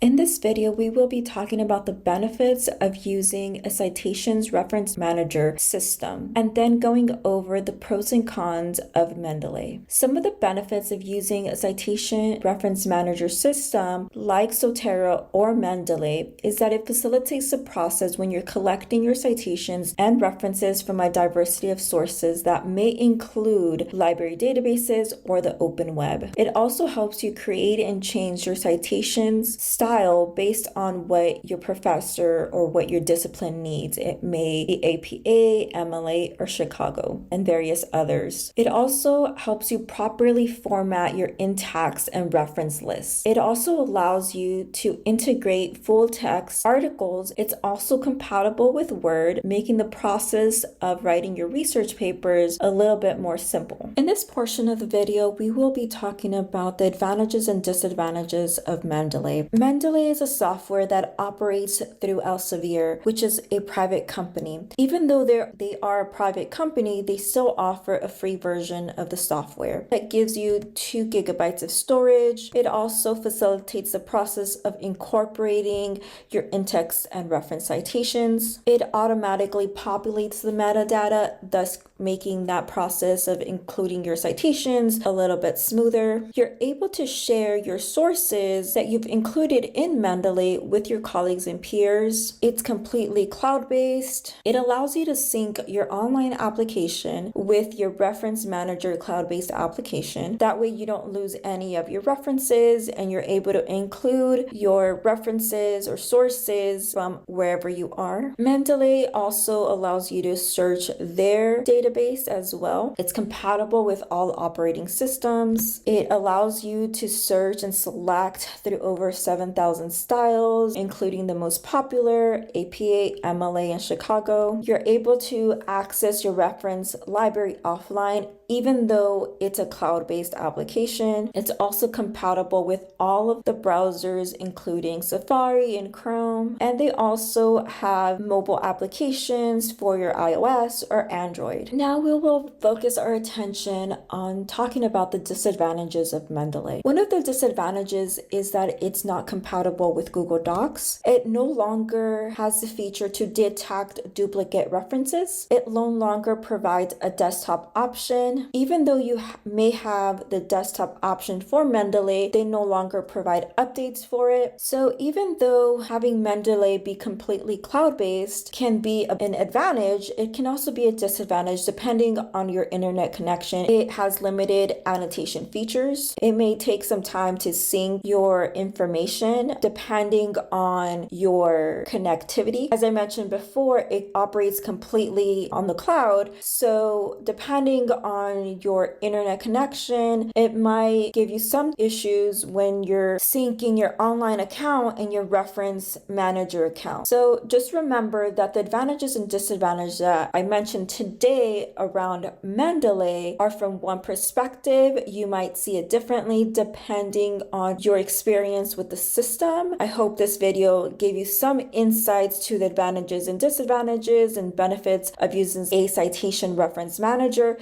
In this video, we will be talking about the benefits of using a citations reference manager system and then going over the pros and cons of Mendeley. Some of the benefits of using a citation reference manager system like Zotero or Mendeley is that it facilitates the process when you're collecting your citations and references from a diversity of sources that may include library databases or the open web. It also helps you create and change your citations style based on what your professor or what your discipline needs. It may be APA, MLA, or Chicago, and various others. It also helps you properly format your in-text and reference lists. It also allows you to integrate full text articles. It's also compatible with Word, making the process of writing your research papers a little bit more simple. In this portion of the video, we will be talking about the advantages and disadvantages of Mendeley. Mendeley is a software that operates through Elsevier, which is a private company. Even though they are a private company, they still offer a free version of the software that gives you 2 gigabytes of storage. It also facilitates the process of incorporating your in-text and reference citations. It automatically populates the metadata, thus making that process of including your citations a little bit smoother. You're able to share your sources that you've included in Mendeley with your colleagues and peers. It's completely cloud-based. It allows you to sync your online application with your reference manager cloud-based application. That way you don't lose any of your references and you're able to include your references or sources from wherever you are. Mendeley also allows you to search their database as well. It's compatible with all operating systems. It allows you to search and select through over 7,000 styles, including the most popular, APA, MLA, and Chicago. You're able to access your reference library offline even though it's a cloud-based application. It's also compatible with all of the browsers, including Safari and Chrome, and they also have mobile applications for your iOS or Android. Now we will focus our attention on talking about the disadvantages of Mendeley. One of the disadvantages is that it's not compatible with Google Docs. It no longer has the feature to detect duplicate references. It no longer provides a desktop option. Even though you may have the desktop option for Mendeley, they no longer provide updates for it. So even though having Mendeley be completely cloud-based can be an advantage, it can also be a disadvantage depending on your internet connection. It has limited annotation features. It may take some time to sync your information depending on your connectivity. As I mentioned before, it operates completely on the cloud. So depending on your internet connection, it might give you some issues when you're syncing your online account and your reference manager account. So just remember that the advantages and disadvantages that I mentioned today around Mendeley are from one perspective. You might see it differently depending on your experience with the system. I hope this video gave you some insights to the advantages and disadvantages and benefits of using a citation reference manager.